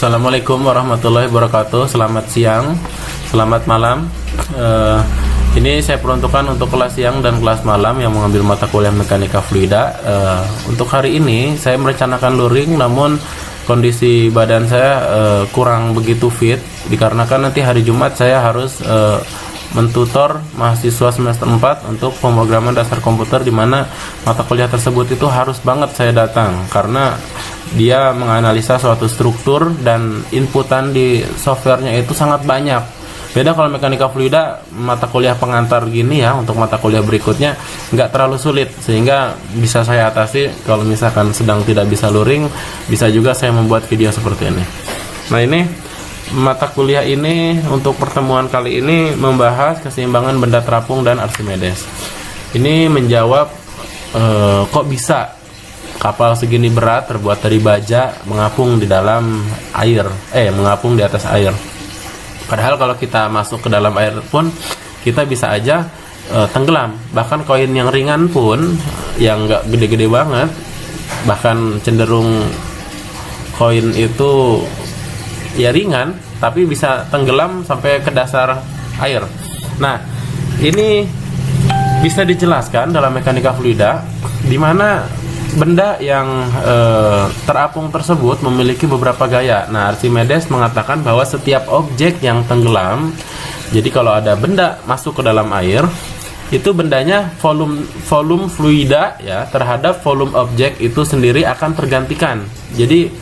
Assalamualaikum warahmatullahi wabarakatuh. Selamat siang, selamat malam. Ini saya peruntukkan untuk kelas siang dan kelas malam yang mengambil mata kuliah mekanika fluida. Untuk hari ini saya merencanakan luring, namun kondisi badan saya kurang begitu fit, dikarenakan nanti hari Jumat saya harus mentutor mahasiswa semester 4 untuk pemrograman dasar komputer, di mana mata kuliah tersebut itu harus banget saya datang karena dia menganalisa suatu struktur dan inputan di softwarenya itu sangat banyak. Beda kalau mekanika fluida, mata kuliah pengantar gini ya, untuk mata kuliah berikutnya nggak terlalu sulit, sehingga bisa saya atasi. Kalau misalkan sedang tidak bisa luring, bisa juga saya membuat video seperti ini. Nah, ini mata kuliah ini untuk pertemuan kali ini membahas keseimbangan benda terapung dan Archimedes. Ini menjawab kok bisa kapal segini berat terbuat dari baja mengapung di dalam air, mengapung di atas air. Padahal kalau kita masuk ke dalam air pun kita bisa aja tenggelam. Bahkan koin yang ringan pun, yang nggak gede-gede banget, bahkan cenderung koin itu ya ringan, tapi bisa tenggelam sampai ke dasar air. Nah, ini bisa dijelaskan dalam mekanika fluida, di mana benda yang terapung tersebut memiliki beberapa gaya. Nah, Archimedes mengatakan bahwa setiap objek yang tenggelam, jadi kalau ada benda masuk ke dalam air, itu bendanya volume fluida ya terhadap volume objek itu sendiri akan tergantikan. Jadi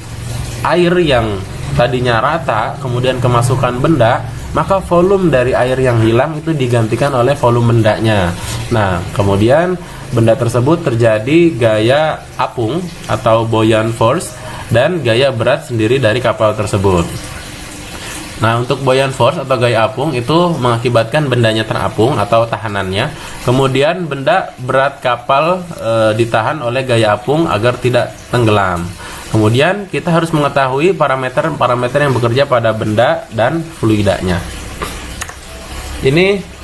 air yang tadinya rata kemudian kemasukan benda, maka volume dari air yang hilang itu digantikan oleh volume bendanya. Nah, kemudian benda tersebut terjadi gaya apung atau buoyant force dan gaya berat sendiri dari kapal tersebut. Nah, untuk buoyant force atau gaya apung itu mengakibatkan bendanya terapung atau tahanannya. Kemudian benda berat kapal ditahan oleh gaya apung agar tidak tenggelam. Kemudian kita harus mengetahui parameter-parameter yang bekerja pada benda dan fluidanya. Ini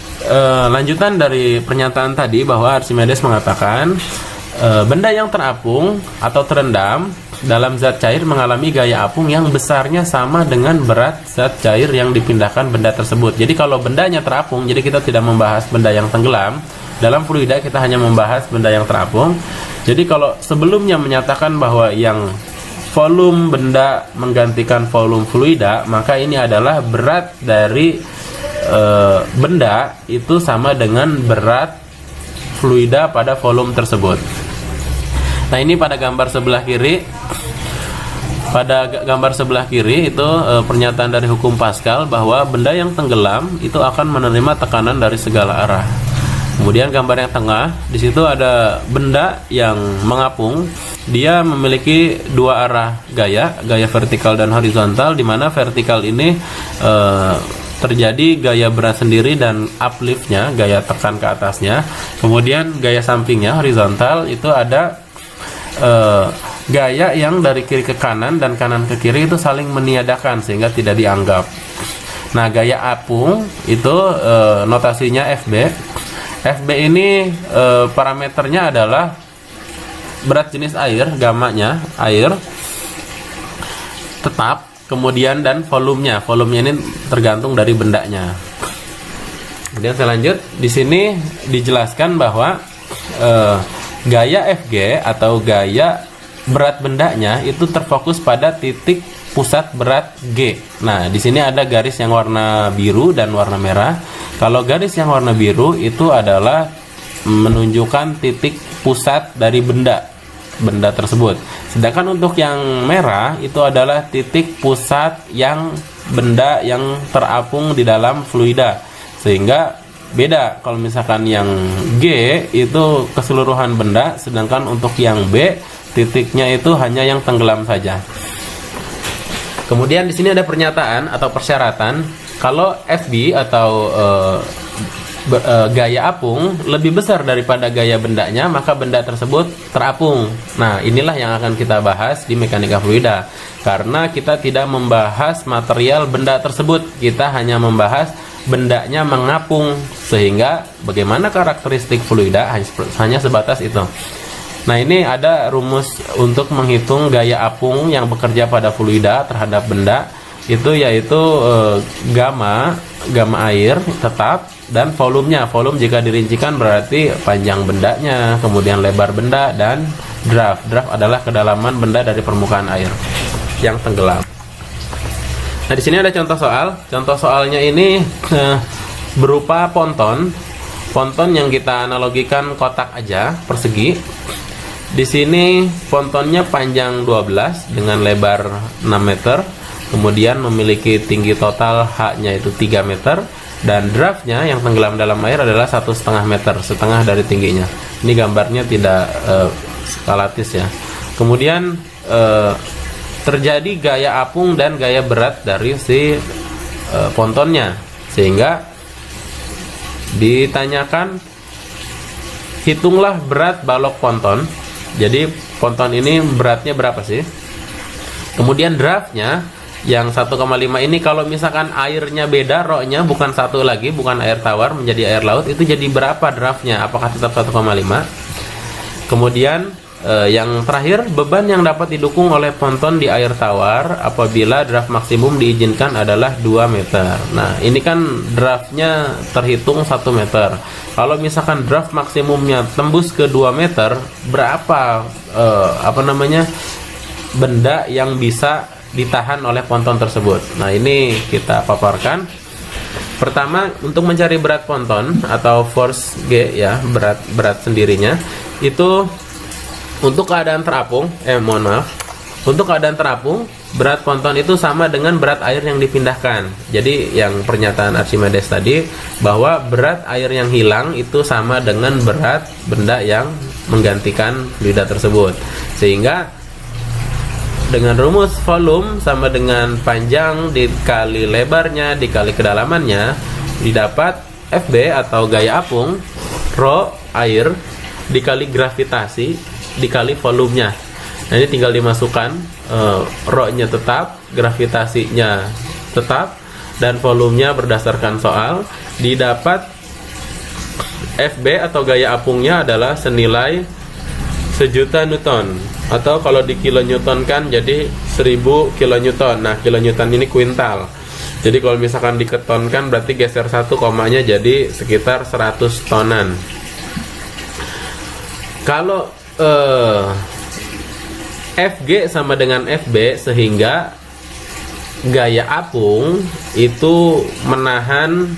lanjutan dari pernyataan tadi bahwa Archimedes mengatakan benda yang terapung atau terendam dalam zat cair mengalami gaya apung yang besarnya sama dengan berat zat cair yang dipindahkan benda tersebut. Jadi kalau bendanya terapung, jadi kita tidak membahas benda yang tenggelam. Dalam fluida kita hanya membahas benda yang terapung. Jadi kalau sebelumnya menyatakan bahwa yang volume benda menggantikan volume fluida, maka ini adalah berat dari benda itu sama dengan berat fluida pada volume tersebut. Nah, ini pada gambar sebelah kiri. Pada gambar sebelah kiri itu pernyataan dari hukum Pascal bahwa benda yang tenggelam itu akan menerima tekanan dari segala arah. Kemudian gambar yang tengah, di situ ada benda yang mengapung. Dia memiliki dua arah gaya vertikal dan horizontal, di mana vertikal ini terjadi gaya berat sendiri dan upliftnya, gaya tekan ke atasnya. Kemudian gaya sampingnya horizontal itu ada gaya yang dari kiri ke kanan dan kanan ke kiri itu saling meniadakan sehingga tidak dianggap. Nah, gaya apung itu notasinya FB. FB ini parameternya adalah berat jenis air, gamanya air tetap, kemudian dan volumenya. Volumenya ini tergantung dari bendanya. Kemudian saya lanjut. Di sini dijelaskan bahwa gaya FG atau gaya berat bendanya itu terfokus pada titik pusat berat G. Nah, di sini ada garis yang warna biru dan warna merah. Kalau garis yang warna biru itu adalah menunjukkan titik pusat dari benda tersebut. Sedangkan untuk yang merah itu adalah titik pusat yang benda yang terapung di dalam fluida. Sehingga beda, kalau misalkan yang G itu keseluruhan benda, sedangkan untuk yang B titiknya itu hanya yang tenggelam saja. Kemudian di sini ada pernyataan atau persyaratan kalau FB atau gaya apung lebih besar daripada gaya bendanya, maka benda tersebut terapung. Nah, inilah yang akan kita bahas di mekanika fluida. Karena kita tidak membahas material benda tersebut, kita hanya membahas bendanya mengapung. Sehingga bagaimana karakteristik fluida hanya sebatas itu. Nah, ini ada rumus untuk menghitung gaya apung yang bekerja pada fluida terhadap benda, itu yaitu gamma air tetap, dan volumenya. Volume jika dirincikan berarti panjang bendanya, kemudian lebar benda, dan draft adalah kedalaman benda dari permukaan air yang tenggelam. Nah, di sini ada contoh soal. Contoh soalnya ini berupa ponton yang kita analogikan kotak aja persegi. Di sini pontonnya panjang 12 dengan lebar 6 meter, kemudian memiliki tinggi total H-nya itu 3 meter, dan draftnya yang tenggelam dalam air adalah 1,5 meter, setengah dari tingginya. Ini gambarnya tidak skalatis ya. Kemudian terjadi gaya apung dan gaya berat dari si pontonnya, sehingga ditanyakan hitunglah berat balok ponton. Jadi ponton ini beratnya berapa sih? Kemudian draftnya yang 1,5 ini, kalau misalkan airnya beda, rho-nya bukan satu lagi, bukan air tawar menjadi air laut, itu jadi berapa draftnya? Apakah tetap 1,5? Kemudian yang terakhir, beban yang dapat didukung oleh ponton di air tawar apabila draft maksimum diizinkan adalah 2 meter. Nah, ini kan draftnya terhitung 1 meter. Kalau misalkan draft maksimumnya tembus ke 2 meter, berapa benda yang bisa ditahan oleh ponton tersebut? Nah, ini kita paparkan. Pertama, untuk mencari berat ponton atau force G ya, berat sendirinya, itu untuk keadaan terapung, untuk keadaan terapung, berat ponton itu sama dengan berat air yang dipindahkan. Jadi yang pernyataan Archimedes tadi, bahwa berat air yang hilang itu sama dengan berat benda yang menggantikan fluida tersebut. Sehingga dengan rumus volume sama dengan panjang dikali lebarnya dikali kedalamannya, didapat FB atau gaya apung, rho air dikali gravitasi dikali volumenya. Nah, ini tinggal dimasukkan, rho-nya tetap, gravitasinya tetap, dan volumenya berdasarkan soal. Didapat FB atau gaya apungnya adalah senilai 1.000.000 Newton, atau kalau di kilonewton kan jadi 1000 kilonewton. Nah, kilonewton ini kuintal. Jadi kalau misalkan diketonkan berarti geser 1 komanya jadi sekitar 100 tonan. Kalau FG sama dengan FB, sehingga gaya apung itu menahan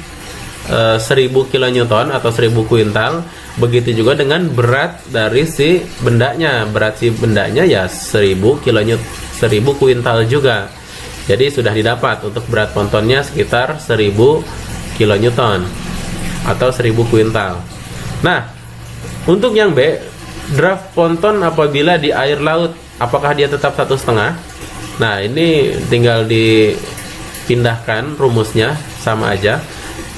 1000 kilonewton atau 1000 kuintal. Begitu juga dengan berat dari si bendanya. Berat si bendanya ya 1000 kuintal juga. Jadi sudah didapat untuk berat pontonnya sekitar 1000 kilonewton atau 1000 kuintal. Nah, untuk yang B, draft ponton apabila di air laut, apakah dia tetap 1,5? Nah, ini tinggal dipindahkan rumusnya, sama aja.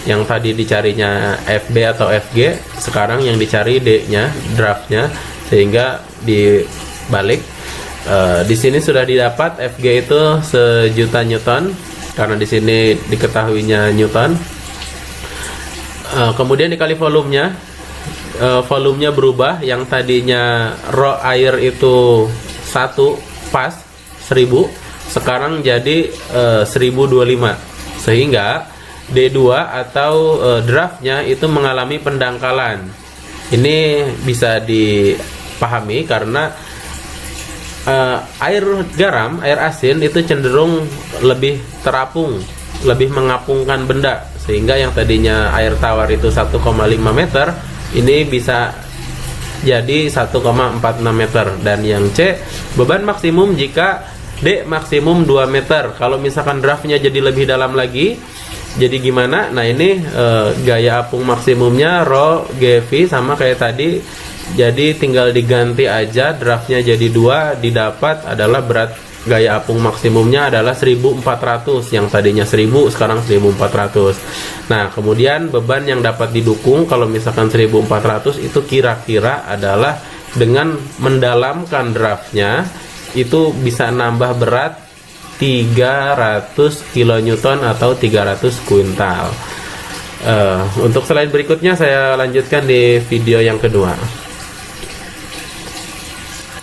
Yang tadi dicarinya FB atau FG, sekarang yang dicari D-nya, draftnya, sehingga dibalik. Di sini sudah didapat FG itu 1.000.000 Newton, karena di sini diketahuinya Newton. Kemudian dikali volumenya. Volumenya berubah, yang tadinya rho air itu 1 pas 1000, sekarang jadi 1025, sehingga D2 atau draftnya itu mengalami pendangkalan. Ini bisa dipahami karena air garam, air asin itu cenderung lebih terapung, lebih mengapungkan benda, sehingga yang tadinya air tawar itu 1,5 meter ini bisa jadi 1,46 meter. Dan yang C, beban maksimum jika D maksimum 2 meter. Kalau misalkan draftnya jadi lebih dalam lagi, jadi gimana? Nah, ini gaya apung maksimumnya rho GV sama kayak tadi. Jadi tinggal diganti aja, draftnya jadi 2, didapat adalah berat gaya apung maksimumnya adalah 1400, yang tadinya 1000 sekarang 1400. Nah, kemudian beban yang dapat didukung kalau misalkan 1400 itu kira-kira adalah dengan mendalamkan draftnya itu bisa nambah berat 300 kilonewton atau 300 kuintal. Untuk slide berikutnya saya lanjutkan di video yang kedua.